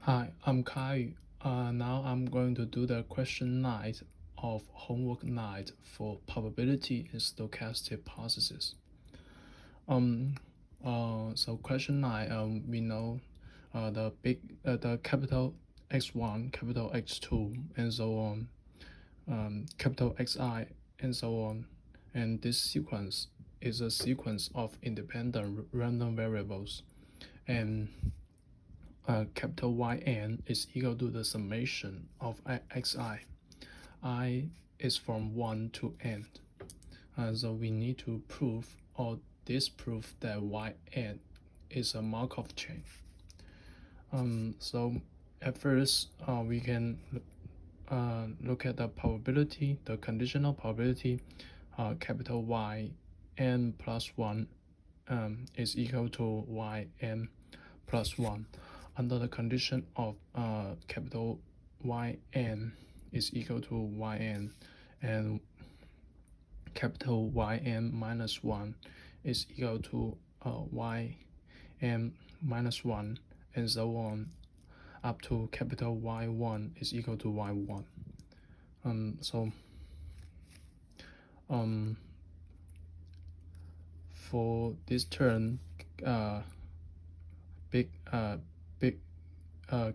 Hi, I'm Kai. Now I'm going to do the question 9 of homework 9 for probability and stochastic processes. So question 9, we know the capital X1, capital X2, and so on, capital Xi, and so on. And this sequence is a sequence of independent random variables, and capital Yn is equal to the summation of xi. I is from 1 to n. So we need to prove or disprove that Yn is a Markov chain. So at first, we can look at the probability, the conditional probability, capital Y n plus 1 is equal to Yn plus 1 under the condition of capital Yn is equal to Yn and capital Yn minus 1 is equal to Yn minus 1 and so on up to capital Y1 is equal to Y1. For this term, big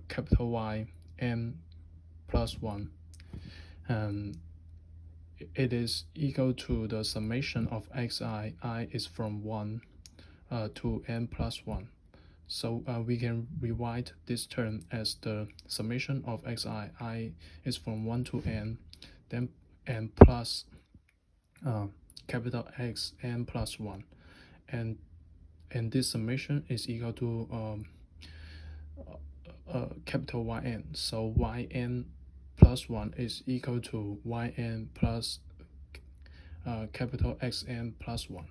capital Y n plus 1, it is equal to the summation of xi. I is from 1 to n plus 1. So we can rewrite this term as the summation of xi. I is from 1 to n, then n plus capital X n plus 1, and this summation is equal to capital Yn. So Yn plus 1 is equal to Yn plus capital Xn plus 1.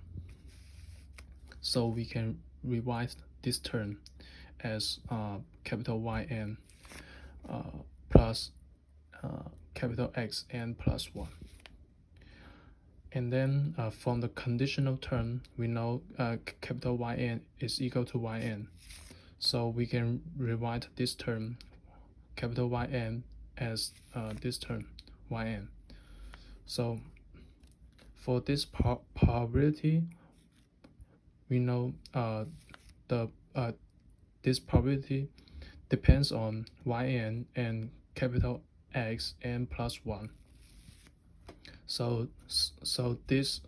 So we can rewrite this term as capital Yn plus capital Xn plus 1. And then from the conditional term, we know capital Yn is equal to Yn. So we can rewrite this term, capital Yn, as this term, Yn. So for this probability, we know this probability depends on Yn and capital X n plus 1. So this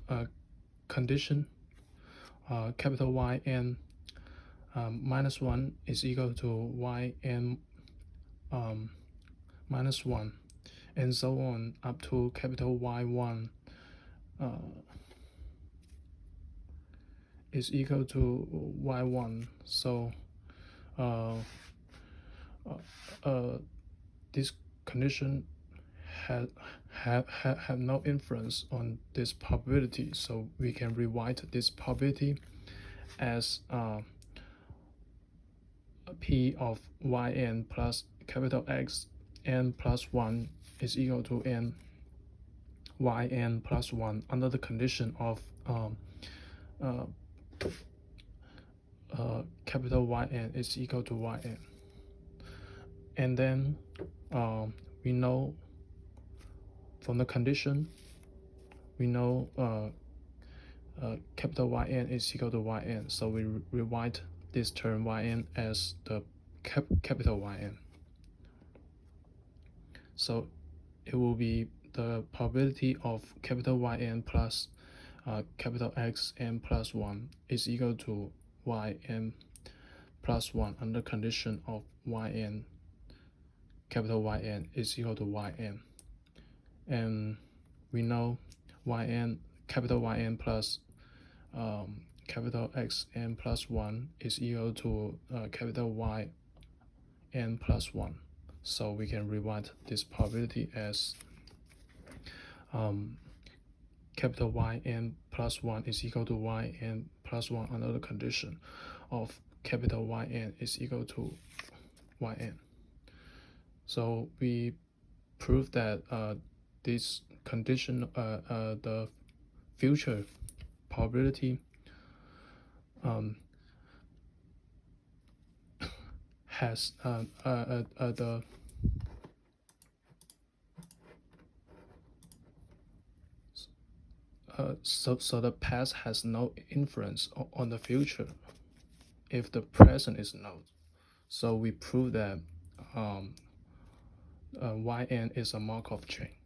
condition, capital Yn minus 1 is equal to Yn minus 1, and so on up to capital Y1 is equal to Y1. So this condition have no influence on this probability, so we can rewrite this probability as P of Yn plus capital X n plus 1 is equal to n Yn plus 1 under the condition of capital Yn is equal to Yn. And then we know from the condition, we know capital Yn is equal to Yn, so we rewrite this term Yn as the capital Yn. So it will be the probability of capital Yn plus capital X n plus 1 is equal to Yn plus 1 under condition of Yn, capital Yn is equal to Yn. And we know Yn, capital Yn plus capital X n plus 1 is equal to capital Yn plus 1. So we can rewrite this probability as capital Yn plus 1 is equal to Yn plus 1 under the condition of capital Yn is equal to Yn. So we prove that this condition, the future probability has the so the past has no influence on the future if the present is known. So we prove that yn is a Markov chain.